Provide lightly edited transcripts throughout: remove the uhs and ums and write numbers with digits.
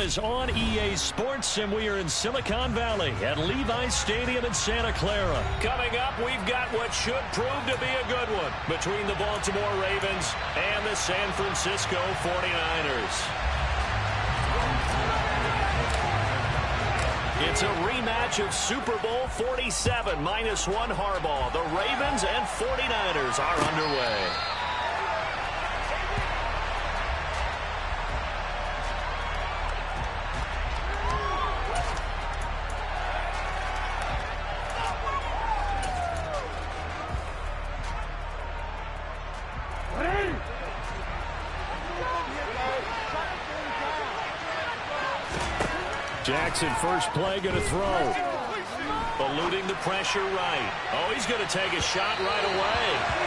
is on EA Sports, and we are in Silicon Valley at Levi's Stadium in Santa Clara. Coming up, we've got what should prove to be a good one between the Baltimore Ravens and the San Francisco 49ers. It's a rematch of Super Bowl 47 -1 Harbaugh. The Ravens and 49ers are underway. Jackson, first play, going to throw. Eluding the pressure right. Oh, he's going to take a shot right away.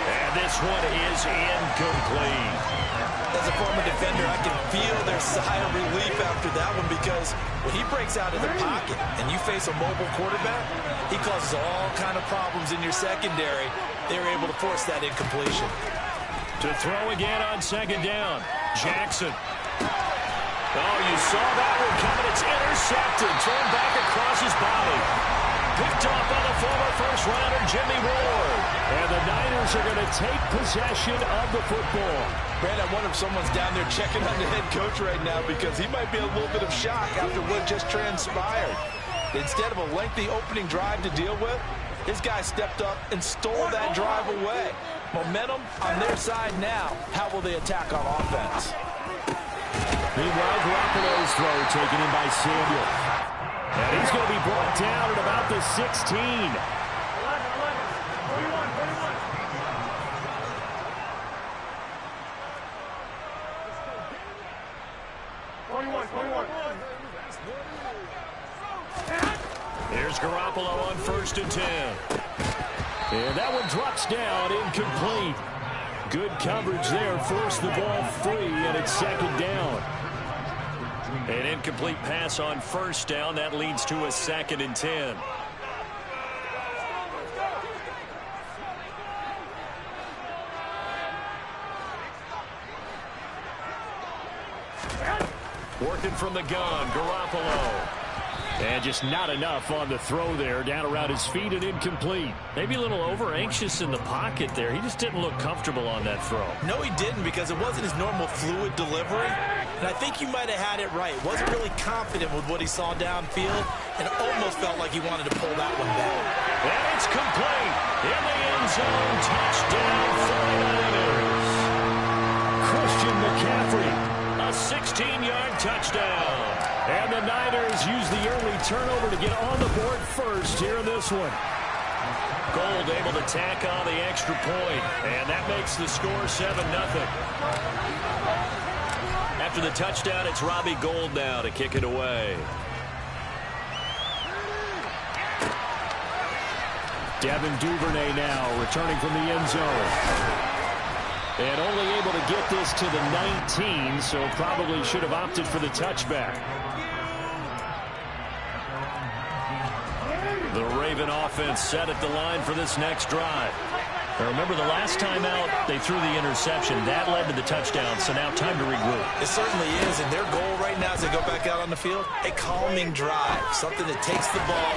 And this one is incomplete. As a former defender, I can feel their sigh of relief after that one, because when he breaks out of the pocket and you face a mobile quarterback, he causes all kind of problems in your secondary. They were able to force that incompletion. To throw again on second down. Jackson. Oh, you saw that one coming. It's intercepted. Thrown back across his body. Picked off by the former first-rounder, Jimmy Ward. And the Niners are going to take possession of the football. Brad, I wonder if someone's down there checking on the head coach right now, because he might be a little bit of shock after what just transpired. Instead of a lengthy opening drive to deal with, his guy stepped up and stole that drive away. Momentum on their side now. How will they attack on offense? Meanwhile, Garoppolo's throw taken in by Samuel. And he's going to be brought down at about the 16. Here's Garoppolo on 1st and 10. And that one drops down, incomplete. Good coverage there, forced the ball free, and it's 2nd down. An incomplete pass on 1st down. That leads to a 2nd and 10. Working from the gun, Garoppolo. And just not enough on the throw there. Down around his feet and incomplete. Maybe a little over-anxious in the pocket there. He just didn't look comfortable on that throw. No, he didn't, because it wasn't his normal fluid delivery. And I think you might have had it right. Wasn't really confident with what he saw downfield, and almost felt like he wanted to pull that one back. And it's complete. In the end zone. Touchdown 49ers. Christian McCaffrey. A 16-yard touchdown. And the Niners use the early turnover to get on the board first here in this one. Gold able to tack on the extra point, and that makes the score 7-0. After the touchdown, it's Robbie Gould now to kick it away. Devin Duvernay now returning from the end zone. And only able to get this to the 19, so probably should have opted for the touchback. The Raven offense set at the line for this next drive. Now remember, the last time out, they threw the interception. That led to the touchdown, so now time to regroup. It certainly is, and their goal right now as they go back out on the field, a calming drive, something that takes the ball,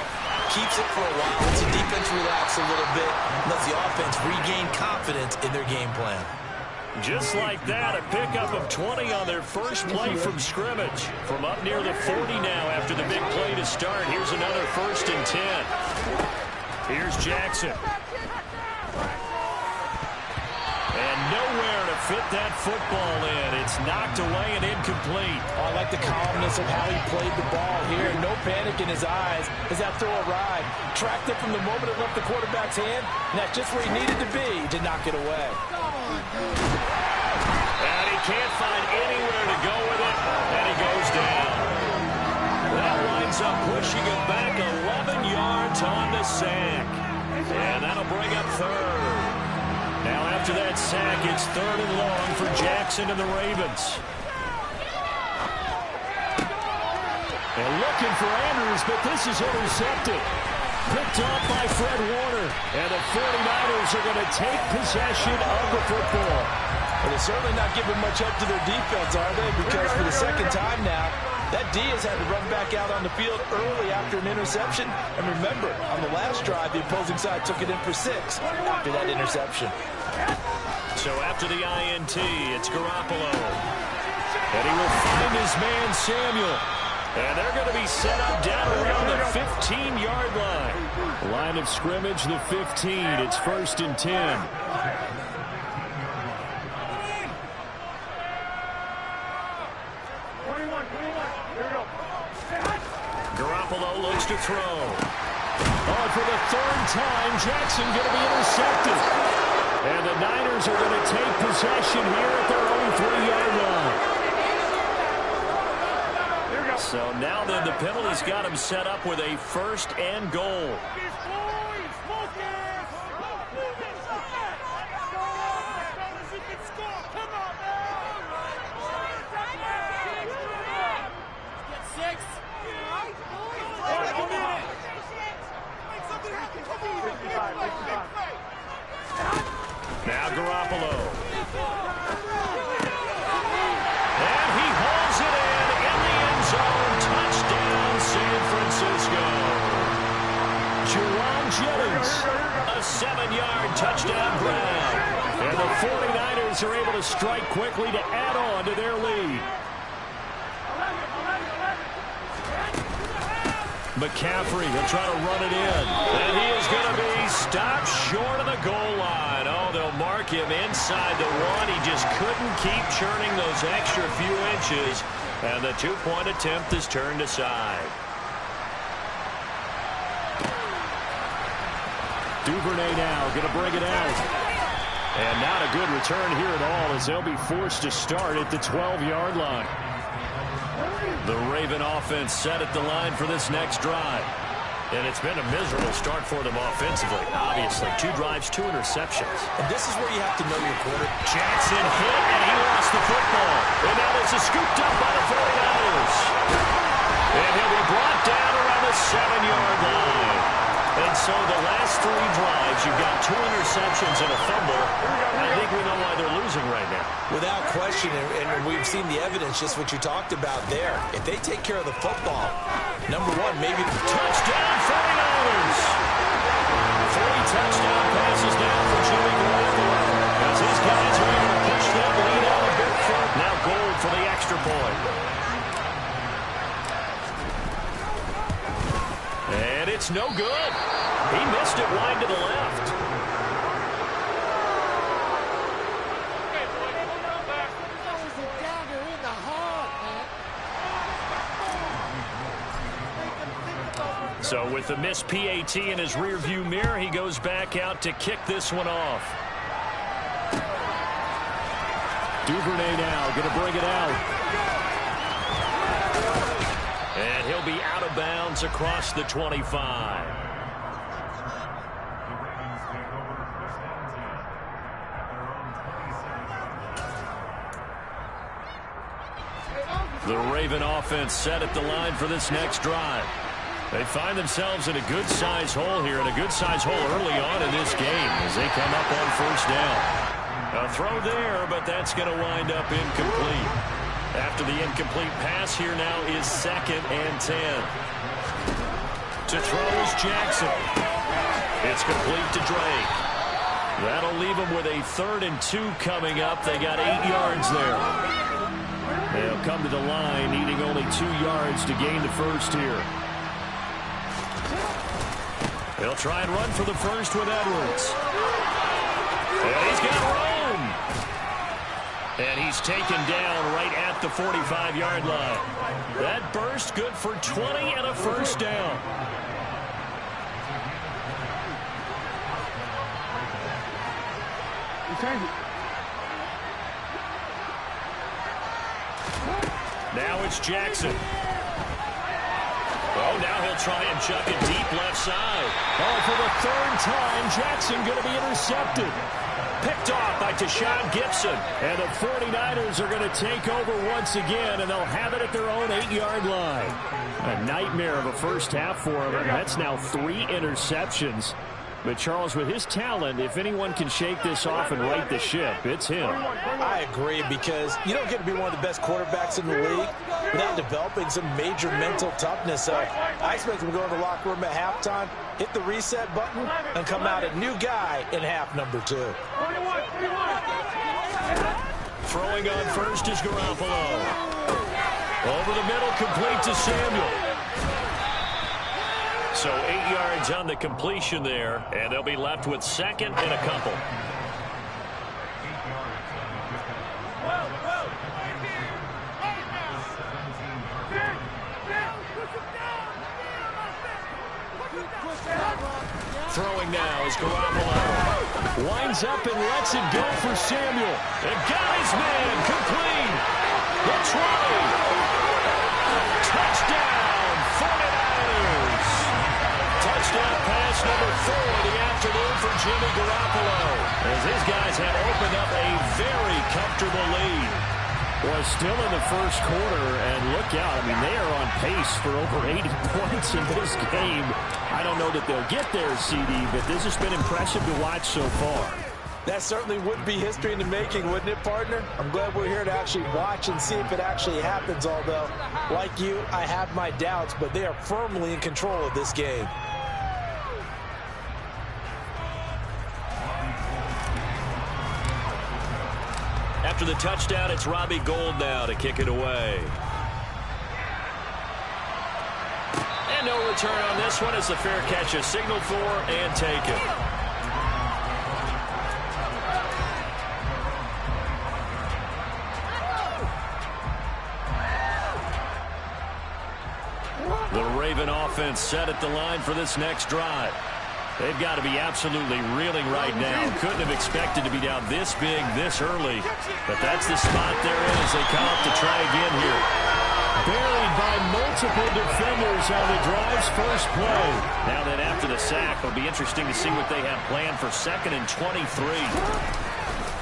keeps it for a while, lets the defense relax a little bit, lets the offense regain confidence in their game plan. Just like that, a pickup of 20 on their first play from scrimmage. From up near the 40 now after the big play to start. Here's another 1st and 10. Here's Jackson. And nowhere to fit that football in. It's knocked away and incomplete. Oh, I like the calmness of how he played the ball here. No panic in his eyes as that throw arrived. Tracked it from the moment it left the quarterback's hand, and that's just where he needed to be to knock it away. And he can't find anywhere to go with it, and he goes down. That winds up pushing him back 11 yards on the sack. And that'll bring up 3rd. Now after that sack, it's 3rd and long for Jackson and the Ravens. And looking for Andrews, but this is intercepted. Picked off by Fred Warner. And the 49ers are going to take possession of the football. Well, they're certainly not giving much help to their defense, are they? Because for the second time now, That Diaz had to run back out on the field early after an interception. And remember, on the last drive, the opposing side took it in for 6 after that interception. So after the INT, it's Garoppolo. And he will find his man, Samuel. And they're going to be set up down around the 15-yard line. Line of scrimmage, the 15. It's 1st and 10. Garoppolo looks to throw. Oh, for the 3rd time, Jackson going to be intercepted. And the Niners are going to take possession here at their own 3-yard line. So now then the penalty's got him set up with a 1st and goal. Now Garoppolo. And he hauls it in the end zone. Touchdown, San Francisco. Jerome Jennings, a 7-yard touchdown grab. And the 49ers are able to strike quickly to add on to their lead. McCaffrey will try to run it in. And he is going to be stopped short of the goal line. Oh, they'll mark him inside the 1. He just couldn't keep churning those extra few inches. And the 2-point attempt is turned aside. Duvernay now going to bring it out. And not a good return here at all as they'll be forced to start at the 12-yard line. The Raven offense set at the line for this next drive. And it's been a miserable start for them offensively. Obviously, 2 drives, 2 interceptions. And this is where you have to know your quarter. Jackson hit, and he lost the football. And now this is scooped up by the 49ers. And he'll be brought down around the 7-yard line. And so the last 3 drives, you've got 2 interceptions and a fumble. I think we know why they're losing right now. Without question, and we've seen the evidence, just what you talked about there. If they take care of the football, number 1, maybe touchdown 49ers. 3 touchdown passes down for Jimmy Garoppolo. As his guys are able to push that lead out a bit further. Now Gold for the extra point. And it's no good. He missed it wide to the left. So with the missed PAT in his rearview mirror, he goes back out to kick this one off. Duvernay now going to bring it out. And he'll be out of bounds across the 25. The Raven offense set at the line for this next drive. They find themselves in a good-sized hole here, and a good-sized hole early on in this game as they come up on 1st down. A throw there, but that's going to wind up incomplete. After the incomplete pass, here now is 2nd and 10. To throw is Jackson. It's complete to Drake. That'll leave them with a 3rd and 2 coming up. They got 8 yards there. They'll come to the line, needing only 2 yards to gain the first here. They'll try and run for the first with Edwards. And he's got room. And he's taken down right at the 45-yard line. That burst good for 20 and a 1st down. Now it's Jackson. Oh, now he'll try and chuck it deep left side. Oh, for the 3rd time, Jackson going to be intercepted. Picked off by Tashawn Gibson. And the 49ers are going to take over once again, and they'll have it at their own 8-yard line. A nightmare of a first half for them. That's now 3 interceptions. But, Charles, with his talent, if anyone can shake this off and right the ship, it's him. I agree, because you don't get to be one of the best quarterbacks in the league without developing some major mental toughness. So I expect him to go in the locker room at halftime, hit the reset button, and come out a new guy in half number 2. Throwing on first is Garoppolo. Over the middle, complete to Samuel. So 8 yards on the completion there, and they'll be left with second and a couple. Throwing now is Garoppolo. Winds up and lets it go for Samuel. And got his man, complete. The try. Touchdown, 49ers. Touchdown pass number 4 of the afternoon for Jimmy Garoppolo, as his guys have opened up a very comfortable lead. Well, still in the first quarter, and look out. I mean, they are on pace for over 80 points in this game. I don't know that they'll get there, CD, but this has been impressive to watch so far. That certainly would be history in the making, wouldn't it, partner? I'm glad we're here to actually watch and see if it actually happens, although, like you, I have my doubts, but they are firmly in control of this game. After the touchdown, it's Robbie Gould now to kick it away. And no return on this one as the fair catch is signaled for and taken. The Raven offense set at the line for this next drive. They've got to be absolutely reeling right now. Couldn't have expected to be down this big, this early. But that's the spot they're in as they come up to try again here. Buried by multiple defenders on the drive's first play. Now then, after the sack, it'll be interesting to see what they have planned for 2nd and 23.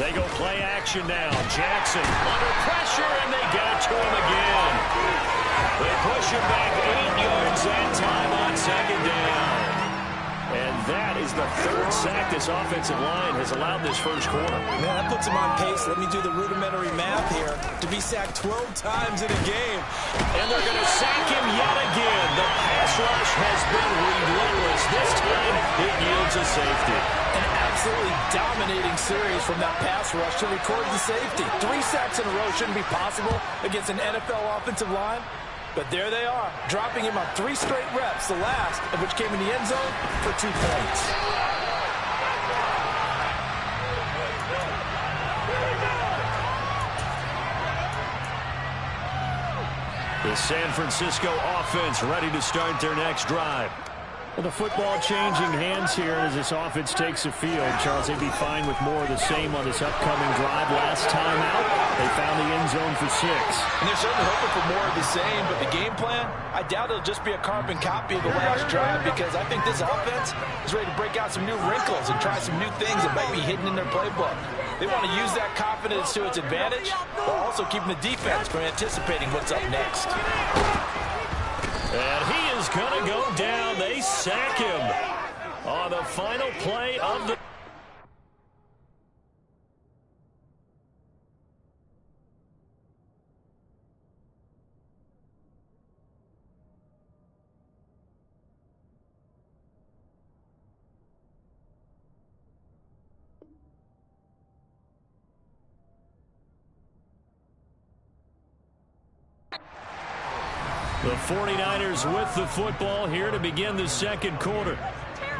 They go play action now. Jackson under pressure, and they got to him again. They push him back 8 yards that time on 2nd down. And that is the 3rd sack this offensive line has allowed this first quarter. Man, that puts him on pace. Let me do the rudimentary math here. To be sacked 12 times in a game. And they're going to sack him yet again. The pass rush has been relentless. This time, it yields a safety. An absolutely dominating series from that pass rush to record the safety. 3 sacks in a row shouldn't be possible against an NFL offensive line. But there they are, dropping him on 3 straight reps, the last of which came in the end zone for 2 points. The San Francisco offense ready to start their next drive. Well, the football changing hands here as this offense takes the field. Charles, they'd be fine with more of the same on this upcoming drive. Last time out, they found the end zone for 6. And they're certainly hoping for more of the same, but the game plan, I doubt it'll just be a carbon copy of the last drive, because I think this offense is ready to break out some new wrinkles and try some new things that might be hidden in their playbook. They want to use that confidence to its advantage, while also keeping the defense from anticipating what's up next. And he is going to go down. They sack him on the final play of the... The 49ers with the football here to begin the second quarter,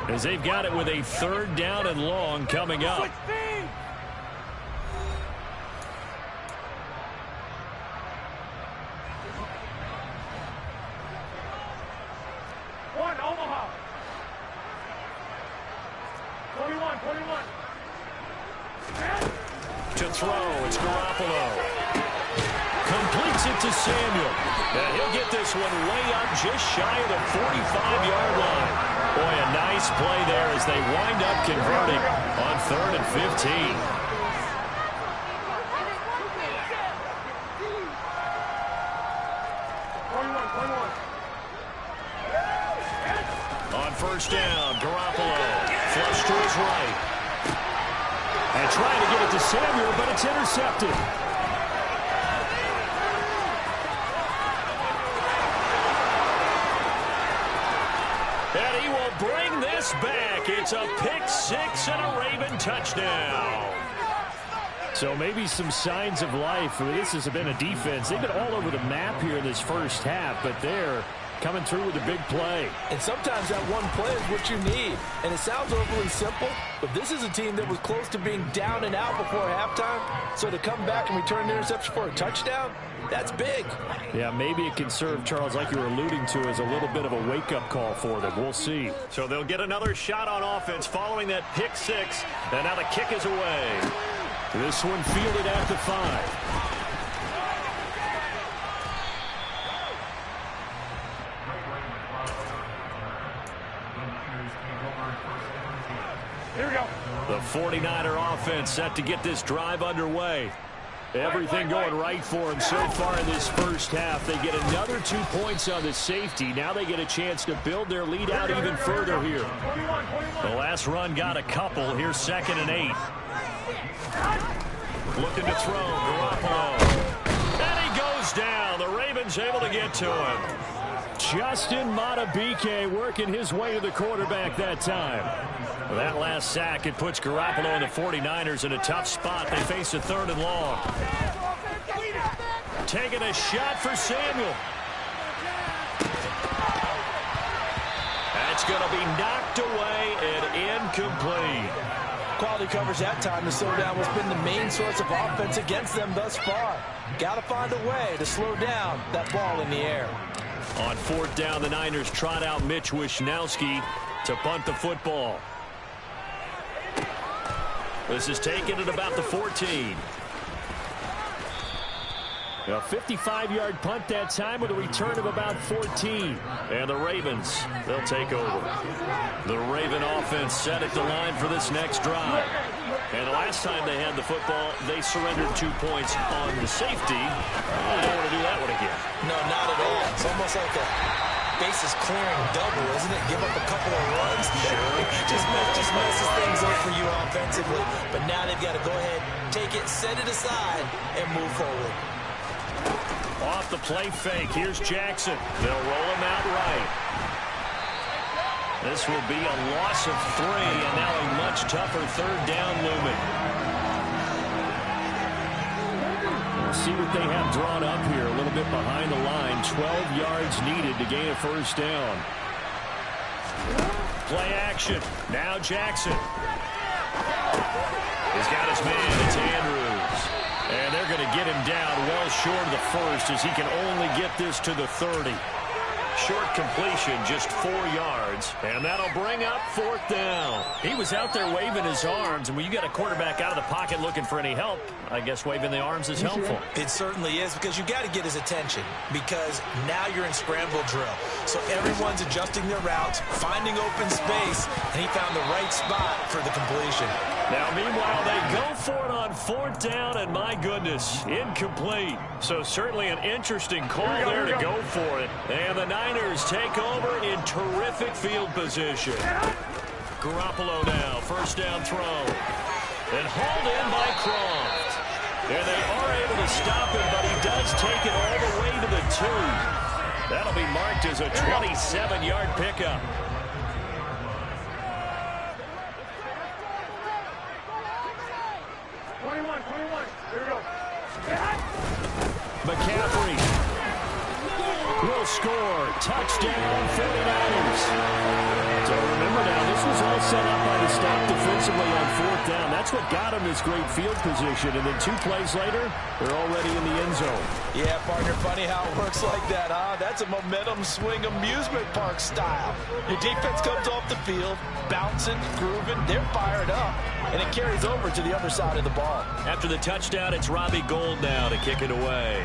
as they've got it with a 3rd down and long coming up. Omaha. 21. To throw, it's Garoppolo. Completes it to Samuel. And he'll get this one way up just shy of the 45-yard line. Boy, a nice play there as they wind up converting on 3rd and 15. On first down, Garoppolo flushes to his right. And trying to get it to Samuel, but it's intercepted. And he will bring this back. It's a pick six and a Raven touchdown. So maybe some signs of life. This has been a defense. They've been all over the map here in this first half, but they're coming through with a big play. And sometimes that one play is what you need. And it sounds overly simple, but this is a team that was close to being down and out before halftime. So to come back and return the interception for a touchdown, that's big. Yeah, maybe it can serve, Charles, like you were alluding to, as a little bit of a wake-up call for them. We'll see. So they'll get another shot on offense following that pick six. And now the kick is away. This one fielded at the 5. Here we go. The 49er offense set to get this drive underway. Everything going right for them so far in this first half. They get another 2 points on the safety. Now they get a chance to build their lead out even further here. The last run got a couple. Here's 2nd and 8. Looking to throw. Garoppolo. And he goes down. The Ravens able to get to him. Justin Madubuike working his way to the quarterback that time. That last sack, it puts Garoppolo and the 49ers in a tough spot. They face a 3rd and long. Taking a shot for Samuel. That's going to be knocked away and incomplete. Quality coverage that time. The slowdown has been the main source of offense against them thus far. Got to find a way to slow down that ball in the air. On 4th down, the Niners trot out Mitch Wishnowski to punt the football. This is taken at about the 14. A 55-yard punt that time with a return of about 14. And the Ravens, they'll take over. The Raven offense set at the line for this next drive. And the last time they had the football, they surrendered 2 points on the safety. They don't want to do that one again. No, not at all. It's almost like a bases clearing double, isn't it? Give up a couple of runs. Sure. just messes things up for you offensively. But now they've got to go ahead, take it, set it aside, and move forward. Off the play fake. Here's Jackson. They'll roll him out right. This will be a loss of 3, and now a much tougher 3rd down looming. We'll see what they have drawn up here. A little bit behind the line. 12 yards needed to gain a 1st down. Play action. Now Jackson. He's got his man. It's Andrews. And they're going to get him down well short of the 1st as he can only get this to the 30. Short completion, just 4 yards. And that'll bring up 4th down. He was out there waving his arms. And when you got a quarterback out of the pocket looking for any help, I guess waving the arms is helpful. It certainly is, because you got to get his attention, because now you're in scramble drill. So everyone's adjusting their routes, finding open space, and he found the right spot for the completion. Now, meanwhile, they go for it on 4th down, and my goodness, incomplete. So certainly an interesting call there to go for it. And the Niners take over in terrific field position. Garoppolo now, 1st down throw. And hauled in by Croft. And they are able to stop him, but he does take it all the way to the 2. That'll be marked as a 27-yard pickup. McCaffrey will score. Touchdown, 49ers. So remember now, this was all set up by the stop defensively on 4th down. That's what got him this great field position. And then 2 plays later, they're already in the end zone. Yeah, partner, funny how it works like that, huh? That's a momentum swing amusement park style. Your defense comes off the field, bouncing, grooving, they're fired up. And it carries over to the other side of the ball. After the touchdown, it's Robbie Gould now to kick it away.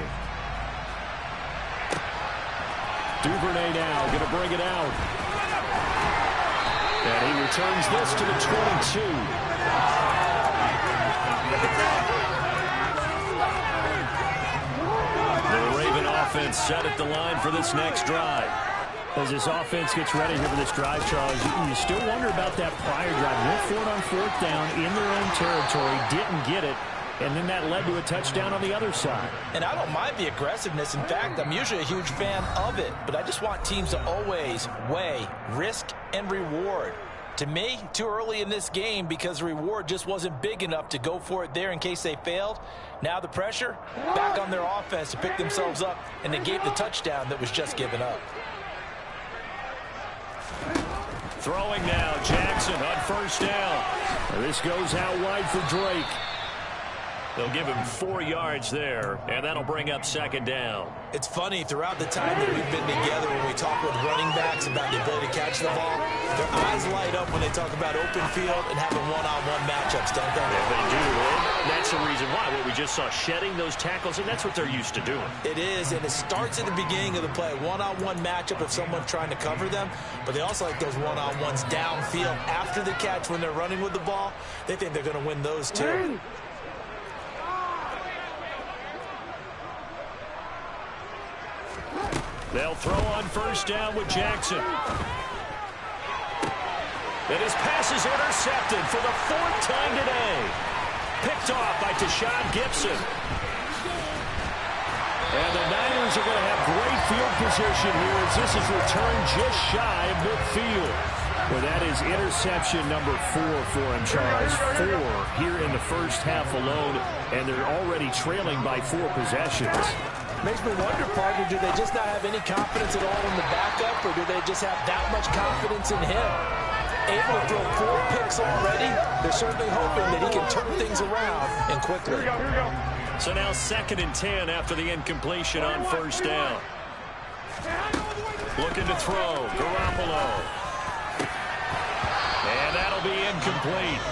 Duvernay now going to bring it out. And he returns this to the 22. The Raven offense set at the line for this next drive. As this offense gets ready here for this drive, Charles, you still wonder about that prior drive. Went for it on 4th down in their own territory, didn't get it, and then that led to a touchdown on the other side. And I don't mind the aggressiveness. In fact, I'm usually a huge fan of it, but I just want teams to always weigh risk and reward. To me, too early in this game because the reward just wasn't big enough to go for it there in case they failed. Now the pressure back on their offense to pick themselves up and negate the touchdown that was just given up. Throwing now, Jackson on 1st down. This goes out wide for Drake. They'll give him 4 yards there, and that'll bring up 2nd down. It's funny, throughout the time that we've been together, when we talk with running backs about the ability to catch the ball, their eyes light up when they talk about open field and having one-on-one matchups, don't they? Yeah, they do. And that's the reason why. What we just saw, shedding those tackles, and that's what they're used to doing. It is, and it starts at the beginning of the play. One-on-one matchup if someone's trying to cover them, but they also like those one-on-ones downfield after the catch when they're running with the ball. They think they're going to win those too. They'll throw on 1st down with Jackson. And his pass is intercepted for the 4th time today. Picked off by Deshaun Gibson. And the Niners are going to have great field position here as this is returned just shy of midfield. Well, that is interception number 4 for him, Charles. 4 here in the first half alone, and they're already trailing by 4 possessions. Makes me wonder, partner, do they just not have any confidence at all in the backup, or do they just have that much confidence in him? Able to throw 4 picks already, they're certainly hoping that he can turn things around and quickly. Here we go. So now 2nd and 10 after the incompletion on 1st down. Looking to throw, Garoppolo. And that'll be incomplete.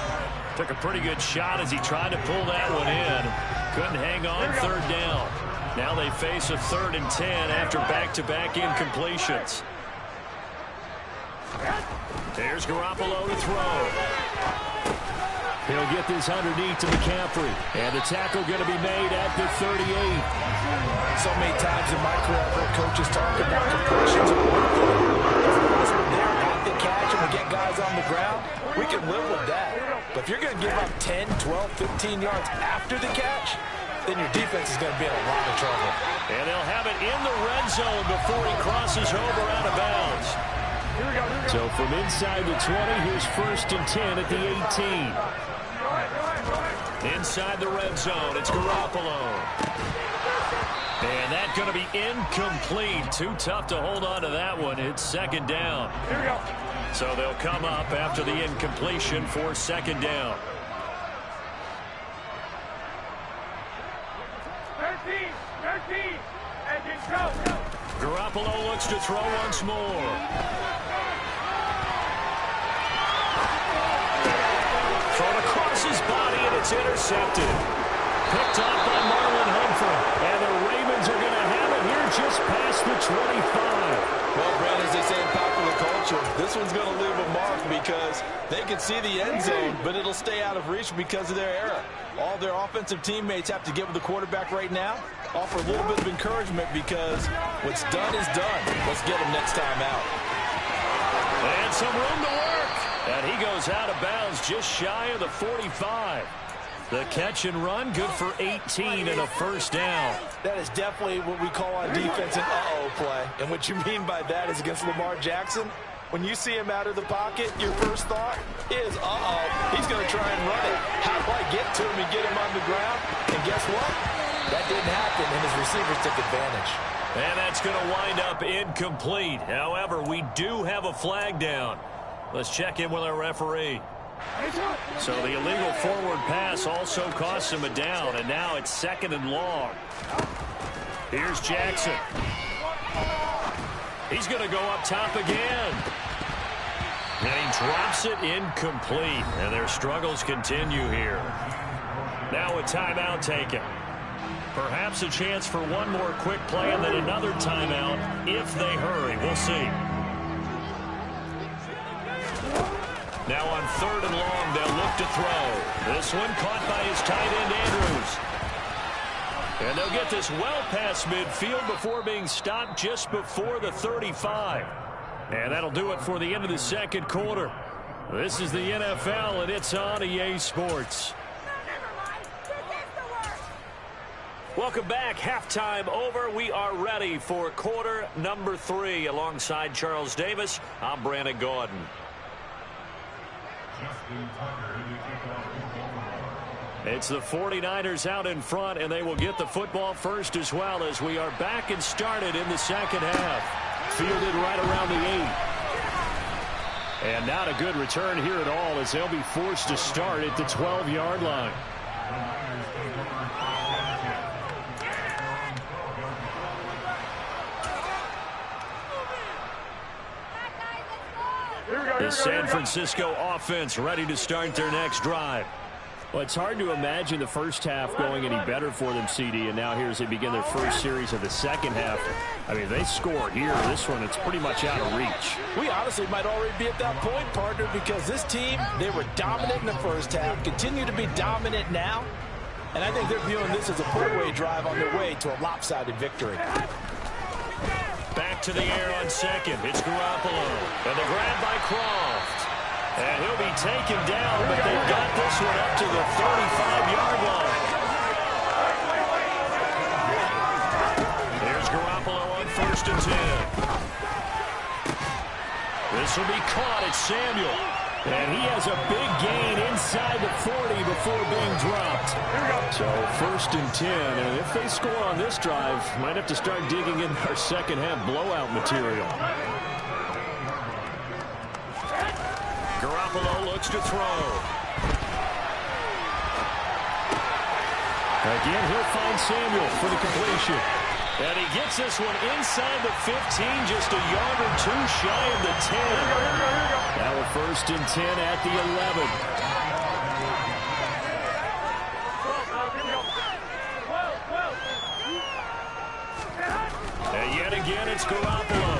Took a pretty good shot as he tried to pull that one in. Couldn't hang on 3rd down. Now they face a 3rd and 10 after back-to-back incompletions. There's Garoppolo to throw. He'll get this underneath to McCaffrey. And the tackle going to be made at the 38. So many times in my career, I've heard coaches talk about completions are worth it. As we're there at the catch and we get guys on the ground, we can live with that. But if you're going to give up 10, 12, 15 yards after the catch, then your defense is going to be in a lot of trouble. And they'll have it in the red zone before he crosses over out of bounds. Here we go. So from inside the 20, here's 1st and 10 at the 18. Inside the red zone, it's Garoppolo. And that's going to be incomplete. Too tough to hold on to that one. It's 2nd down. Here we go. So they'll come up after the incompletion for 2nd down. 13, and then go. Garoppolo looks to throw once more. Thrown across his body, and it's intercepted. Picked off by Marlon Humphrey. And the Ravens are going to have it here just past the 25. Well, Brad, as they say in popular culture, this one's going to leave a mark because they can see the end zone, but it'll stay out of reach because of their error. All their offensive teammates have to get with the quarterback right now, offer a little bit of encouragement because what's done is done. Let's get him next time out. And some room to work. And he goes out of bounds just shy of the 45. The catch and run, good for 18 and a 1st down. That is definitely what we call on defense an uh-oh play. And what you mean by that is against Lamar Jackson, when you see him out of the pocket, your first thought is, uh-oh, he's going to try and run it. How do I get to him and get him on the ground? And guess what? That didn't happen, and his receivers took advantage. And that's going to wind up incomplete. However, we do have a flag down. Let's check in with our referee. So the illegal forward pass also costs him a down, and now it's 2nd and long. Here's Jackson. He's going to go up top again. And he drops it incomplete, and their struggles continue here. Now a timeout taken. Perhaps a chance for one more quick play and then another timeout if they hurry. We'll see. Now on 3rd and long, they'll look to throw. This one caught by his tight end, Andrews. And they'll get this well past midfield before being stopped just before the 35. And that'll do it for the end of the second quarter. This is the NFL, and it's on EA Sports. Welcome back. Halftime over. We are ready for quarter number 3. Alongside Charles Davis, I'm Brandon Gordon. It's the 49ers out in front, and they will get the football first as well as we are back and started in the second half. Fielded right around the 8. And not a good return here at all as they'll be forced to start at the 12-yard line. The San Francisco offense ready to start their next drive. Well, it's hard to imagine the first half going any better for them, CD, and now here as they begin their first series of the second half. I mean, they score here. This one, it's pretty much out of reach. We honestly might already be at that point, partner, because this team, they were dominant in the first half, continue to be dominant now, and I think they're viewing this as a four-way drive on their way to a lopsided victory. Back to the air on second. It's Garoppolo. And the grab by Croft. And he'll be taken down, but they've got this one up to the 35-yard line. Here's Garoppolo on 1st and 10. This will be caught at Samuel. And he has a big gain inside the 40 before being dropped. So 1st and 10, and if they score on this drive, might have to start digging in our second half blowout material. Garoppolo looks to throw. Again, he'll find Samuel for the completion. And he gets this one inside the 15, just a yard or two shy of the 10. Now a 1st and 10 at the 11. And yet again, it's Garoppolo.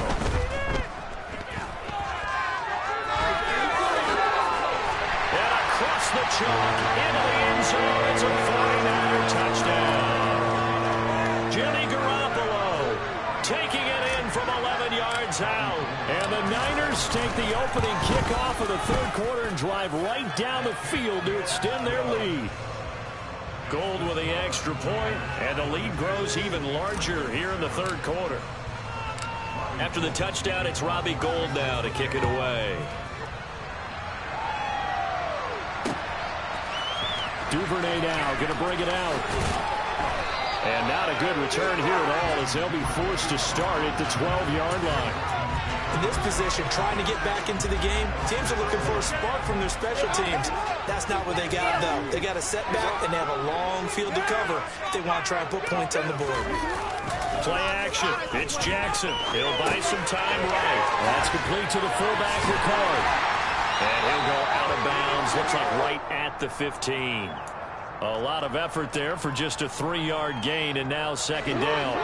And across the chalk into the end zone. It's a 49er touchdown. Jimmy Garoppolo taking it in from 11 yards out. And the Niners take the opening kickoff of the third quarter and drive right down the field to extend their lead. Gold with the extra point, and the lead grows even larger here in the third quarter. After the touchdown, it's Robbie Gould now to kick it away. Duvernay now going to bring it out. And not a good return here at all as they'll be forced to start at the 12-yard line. In this position, trying to get back into the game, teams are looking for a spark from their special teams. That's not what they got, though. They got a setback, and they have a long field to cover if they want to try and put points on the board. Play action. It's Jackson. He'll buy some time right. That's complete to the fullback, Ricard. And he'll go out of bounds. Looks like right at the 15. A lot of effort there for just a 3-yard gain, and now second down.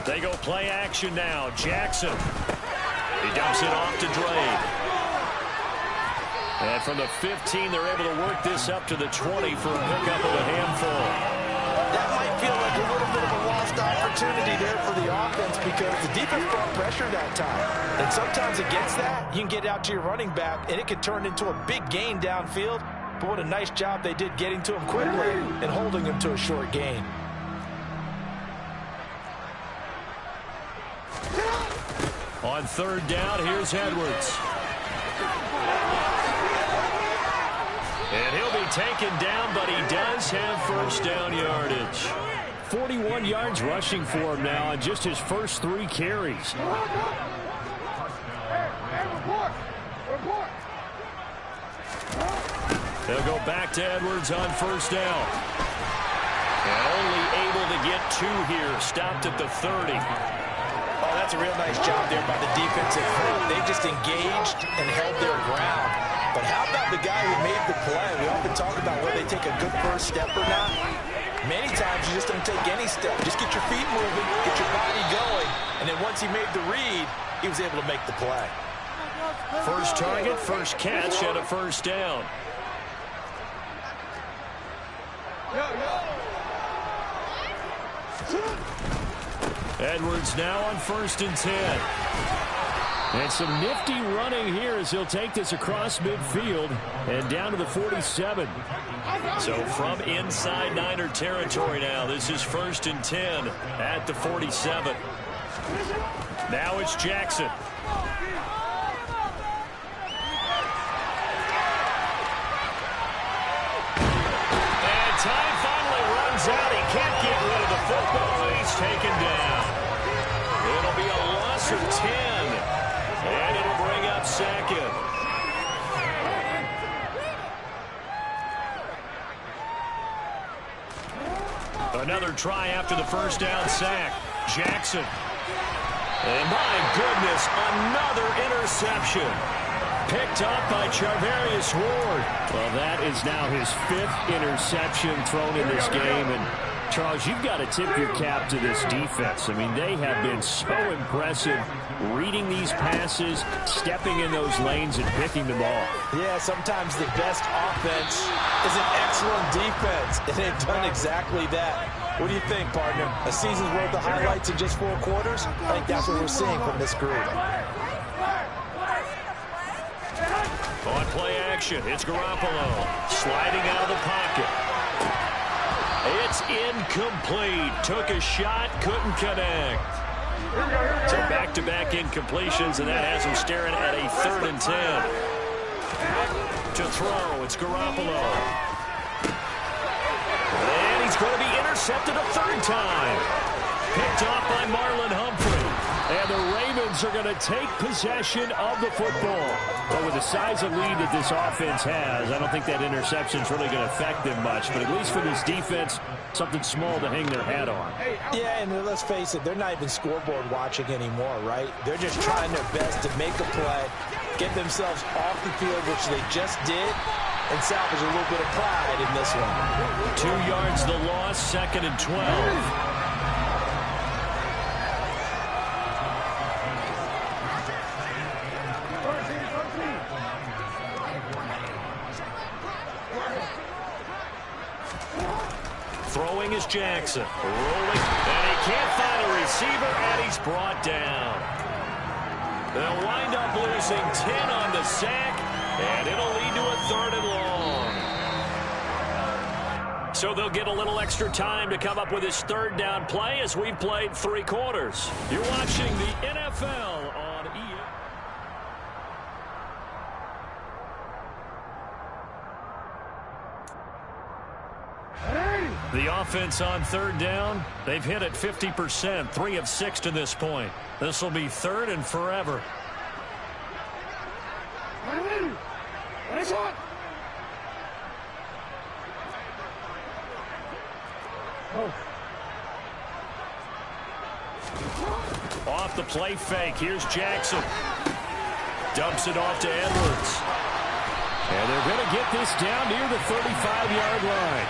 They go play action now. Jackson. He dumps it off to Drake. And from the 15, they're able to work this up to the 20 for a pickup of a handful. That might feel like a little bit of a lost opportunity there for the offense because the defense brought pressure that time. And sometimes against that, you can get out to your running back, and it can turn into a big gain downfield. But what a nice job they did getting to him quickly and holding him to a short gain. On third down, here's Edwards. And he'll be taken down, but he does have first down yardage. 41 yards rushing for him now on just his first 3 carries. They'll go back to Edwards on first down. And only able to get 2 here. Stopped at the 30. Oh, that's a real nice job there by the defensive front. They just engaged and held their ground. But how about the guy who made the play? We often talk about whether they take a good first step or not. Many times you just don't take any step. Just get your feet moving, get your body going, and then once he made the read, he was able to make the play. First target, first catch, and a first down. Edwards now on 1st and 10. And some nifty running here as he'll take this across midfield and down to the 47. So from inside Niner territory now, this is 1st and 10 at the 47. Now it's Jackson. And time finally runs out. He can't get rid of the football, and he's taken down. It'll be a loss of 10, and it'll bring up 2nd. Another try after the first down sack. Jackson. And my goodness, another interception. Picked up by Charvarius Ward. Well, that is now his 5th interception thrown in this game. And Charles, you've got to tip your cap to this defense. I mean, they have been so impressive reading these passes, stepping in those lanes, and picking them off. Yeah, sometimes the best offense is an excellent defense, and they've done exactly that. What do you think, partner? A season's worth of highlights in just 4 quarters? I think that's what we're seeing from this group. On play action, it's Garoppolo sliding out of the pocket. It's incomplete. Took a shot, couldn't connect. So back-to-back incompletions, and that has him staring at a 3rd and 10. To throw, it's Garoppolo. And he's going to be intercepted a 3rd time. Picked off by Marlon Humphrey. And the Ravens are going to take possession of the football. But with the size of lead that this offense has, I don't think that interception is really going to affect them much. But at least for this defense, something small to hang their hat on. Yeah, and let's face it, they're not even scoreboard watching anymore, right? They're just trying their best to make a play, get themselves off the field, which they just did, and salvage a little bit of pride in this one. 2 yards the loss, 2nd and 12. Throwing is Jackson. Rolling, and he can't find a receiver, and he's brought down. They'll wind up losing 10 on the sack, and it'll lead to a 3rd and long. So they'll get a little extra time to come up with his 3rd down play as we've played 3 quarters. You're watching the NFL on EA. The offense on 3rd down, they've hit it 50%, 3 of 6 to this point. This will be 3rd and forever. Off the play fake, here's Jackson. Dumps it off to Edwards. And they're going to get this down near the 35-yard line.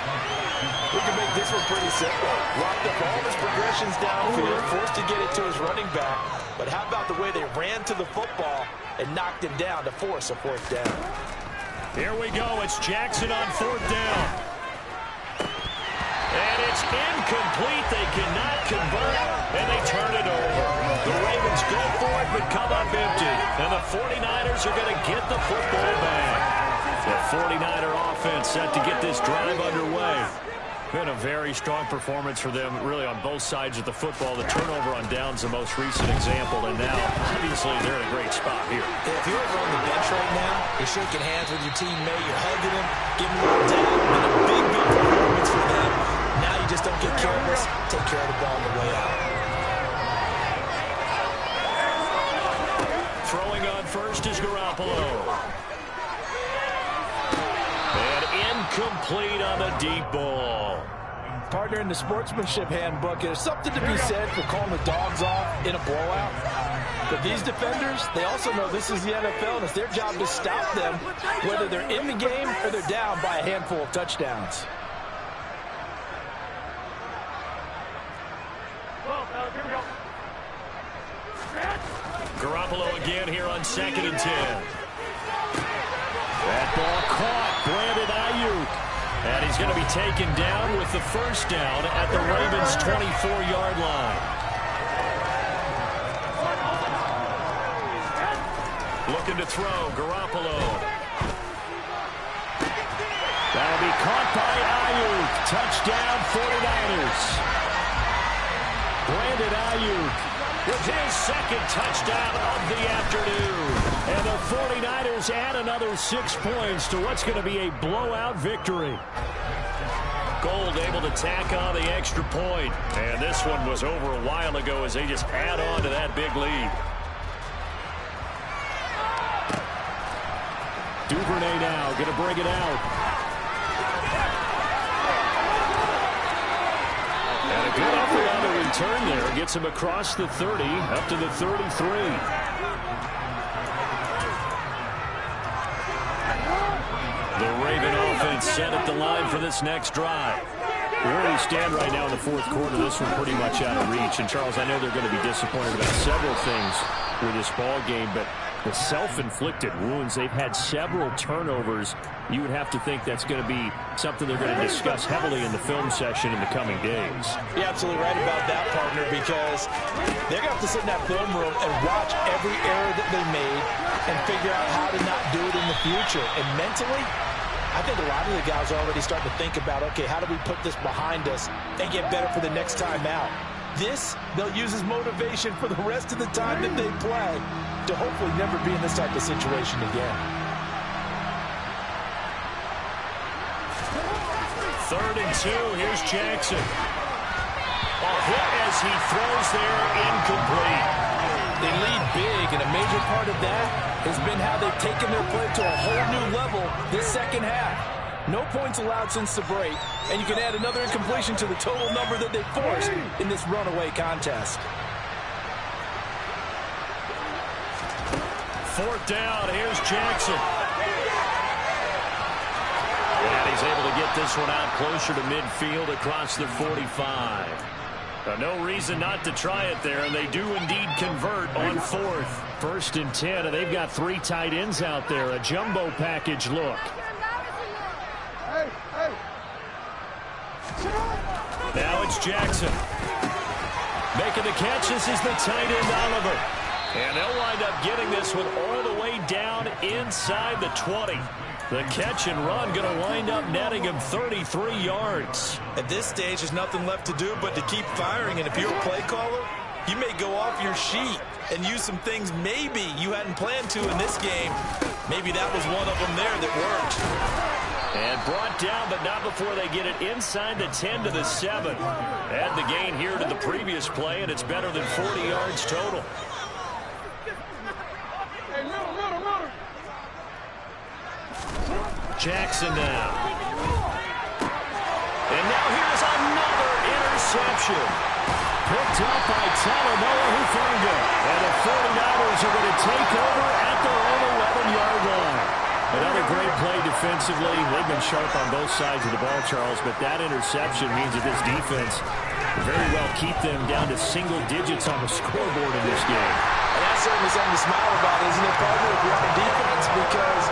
We can make this one pretty simple. Locked up all his progressions downfield, forced to get it to his running back. But how about the way they ran to the football and knocked him down to force a 4th down? Here we go. It's Jackson on 4th down. And it's incomplete. They cannot convert, and they turn it over. The Ravens go for it, but come up empty. And the 49ers are going to get the football back. The 49er offense set to get this drive underway. Been a very strong performance for them, really, on both sides of the football. The turnover on downs, the most recent example, and now, obviously, they're in a great spot here. If you're over on the bench right now, you're shaking hands with your teammate, you're hugging him, giving him a dab, and a big, big performance for them. Now you just don't get careless. Take care of the ball on the way out. Throwing on first is Garoppolo. And incomplete on the deep ball. Partner, in the sportsmanship handbook, there's something to be said for calling the dogs off in a blowout. But these defenders, they also know this is the NFL, and it's their job to stop them, whether they're in the game or they're down by a handful of touchdowns. Well, fellas, here we go. Garoppolo again here on 2nd and 10. That ball caught. Brandon Ayuk. And he's going to be taken down with the first down at the Ravens' 24-yard line. Looking to throw, Garoppolo. That'll be caught by Ayuk. Touchdown, 49ers. Brandon Ayuk with his second touchdown of the afternoon. And the 49ers add another 6 points to what's going to be a blowout victory. Gold able to tack on the extra point. And this one was over a while ago as they just add on to that big lead. Duvernay now going to bring it out. And a good effort on the return there. Gets him across the 30, up to the 33. The Raven offense set at the line for this next drive. Where we stand right now in the fourth quarter, this one pretty much out of reach. And, Charles, I know they're going to be disappointed about several things with this ball game, but the self-inflicted wounds, they've had several turnovers. You would have to think that's going to be something they're going to discuss heavily in the film session in the coming days. You're absolutely right about that, partner, because they're going to have to sit in that film room and watch every error that they made and figure out how to not do it in the future. And mentally, I think a lot of the guys are already starting to think about, okay, how do we put this behind us and get better for the next time out? This, they'll use as motivation for the rest of the time that they play to hopefully never be in this type of situation again. 3rd and 2, here's Jackson. A hit as he throws there, incomplete. They lead big, and a major part of that has been how they've taken their play to a whole new level this second half. No points allowed since the break, and you can add another incompletion to the total number that they forced in this runaway contest. 4th down, here's Jackson. And he's able to get this one out closer to midfield across the 45. No reason not to try it there, and they do indeed convert on 4th. 1st and 10, and they've got 3 tight ends out there. A jumbo package look. Now it's Jackson. Making the catch, this is the tight end Oliver. And they'll wind up getting this one all the way down inside the 20. The catch and run going to wind up netting him 33 yards. At this stage, there's nothing left to do but to keep firing. And if you're a play caller, you may go off your sheet and use some things maybe you hadn't planned to in this game. Maybe that was one of them there that worked. And brought down, but not before they get it inside the 10 to the 7. Add the gain here to the previous play, and it's better than 40 yards total. Jackson now. And now here's another interception. Picked up by Talanoa Hufanga. And the 49ers are going to take over at their own 11-yard line. Another great play defensively. They've been sharp on both sides of the ball, Charles, but that interception means that this defense very well keep them down to single digits on the scoreboard in this game. And that's certainly something to smile about, isn't it, partner, if you're on defense? Because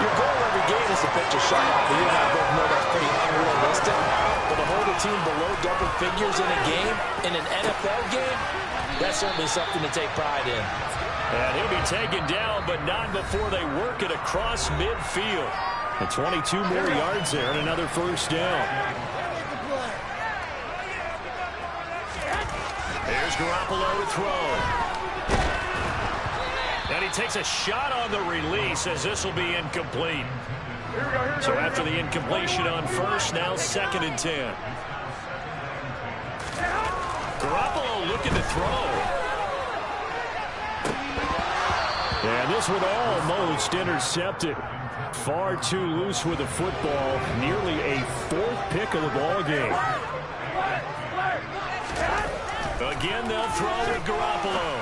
your goal every game is to pitch a shutout. But you and I both know that's pretty unrealistic. But to hold a team below double figures in a game, in an NFL game, that's certainly something to take pride in. And he'll be taken down, but not before they work it across midfield. And 22 more yards there and another first down. There's Garoppolo to throw. And he takes a shot on the release as this will be incomplete. So after the incompletion on first, now 2nd and 10. Garoppolo looking to throw. And this one almost intercepted. Far too loose with the football. Nearly a 4th pick of the ball game. Again, they'll throw with Garoppolo.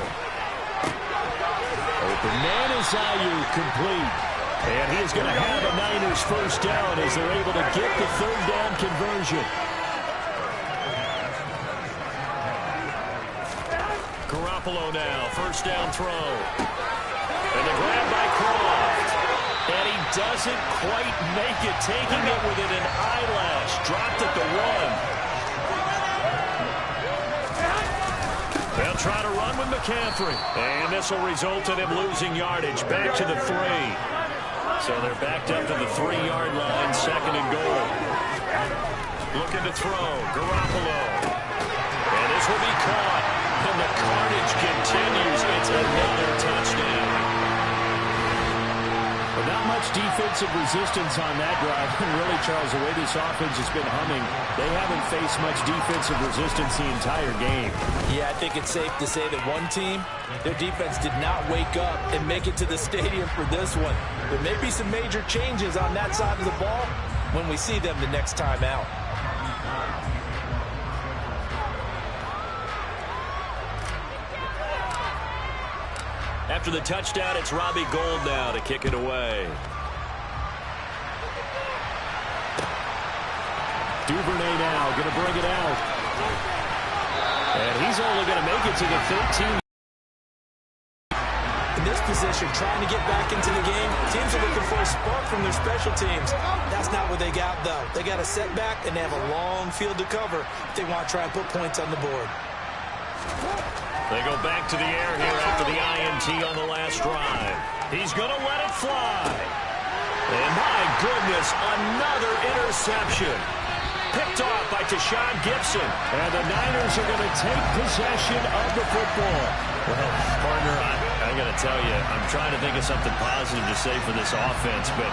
Open man is Ayuk, complete. And he is going to have a Niners first down as they're able to get the 3rd down conversion. Garoppolo now, first down throw. And the grab by Croft. And he doesn't quite make it, taking it within an eyelash. Dropped at the 1. They'll try to run with McCaffrey. And this will result in him losing yardage. Back to the 3. So they're backed up to the 3-yard line, second and goal. Looking to throw, Garoppolo. And this will be caught. And the carnage continues. It's another touchdown. But not much defensive resistance on that drive. And really, Charles, the way this offense has been humming, they haven't faced much defensive resistance the entire game. Yeah, I think it's safe to say that one team, their defense did not wake up and make it to the stadium for this one. There may be some major changes on that side of the ball when we see them the next time out. After the touchdown, it's Robbie Gould now to kick it away. Duvernay now going to bring it out. And he's only going to make it to the 13. In this position, trying to get back into the game, teams are looking for a spark from their special teams. That's not what they got, though. They got a setback, and they have a long field to cover if they want to try and put points on the board. They go back to the air here after the INT on the last drive. He's going to let it fly. And my goodness, another interception. Picked off by Tashawn Gibson. And the Niners are going to take possession of the football. Well, partner, I got to tell you, I'm trying to think of something positive to say for this offense, but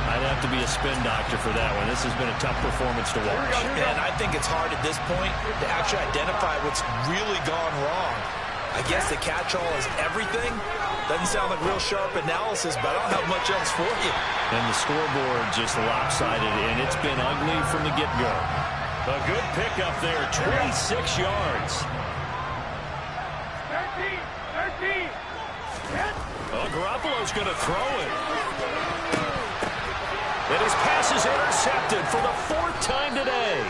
I'd have to be a spin doctor for that one. This has been a tough performance to watch. And I think it's hard at this point to actually identify what's really gone wrong. I guess the catch-all is everything. Doesn't sound like real sharp analysis, but I don't have much else for you. And the scoreboard just lopsided, and it's been ugly from the get-go. A good pickup there, 26 yards. 13. Oh, Garoppolo's going to throw it. And his pass is intercepted for the 4th time today.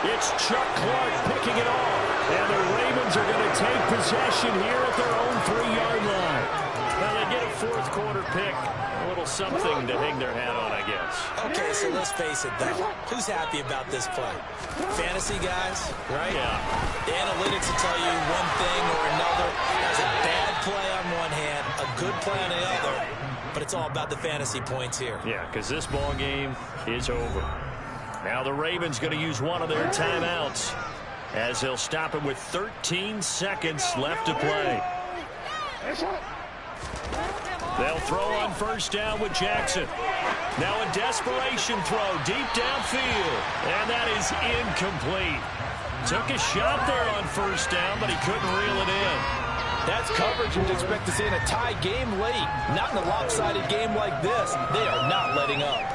It's Chuck Clark picking it off. And the Ravens are going to take possession here at their own 3-yard line. Well, they get a 4th quarter pick. A little something to hang their hat on, I guess. Okay, so let's face it, though. Who's happy about this play? Fantasy guys, right? Yeah. The analytics will tell you one thing or another. There's a bad play on one hand, a good play on the other. But it's all about the fantasy points here. Yeah, because this ball game is over. Now the Ravens going to use one of their timeouts as they'll stop it with 13 seconds left to play. They'll throw on first down with Jackson. Now a desperation throw deep downfield. And that is incomplete. Took a shot there on first down, but he couldn't reel it in. That's coverage you'd expect to see in a tie game late. Not in a lopsided game like this. They are not letting up.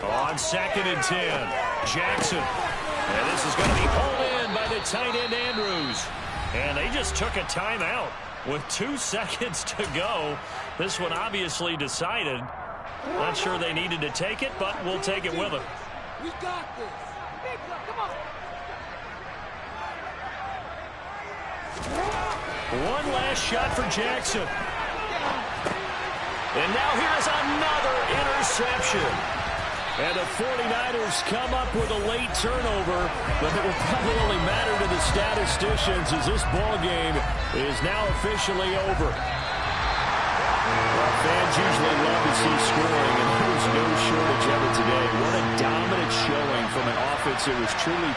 On 2nd and 10, Jackson. And this is going to be pulled in by the tight end Andrews. And they just took a timeout with 2 seconds to go. This one obviously decided. Not sure they needed to take it, but we'll take it with them. We got this. Come on. One last shot for Jackson. And now here's another interception. And the 49ers come up with a late turnover, but it will probably only matter to the statisticians as this ball game is now officially over. Well, fans usually love to see scoring, and there was no shortage of it today. What a dominant showing from an offense that was truly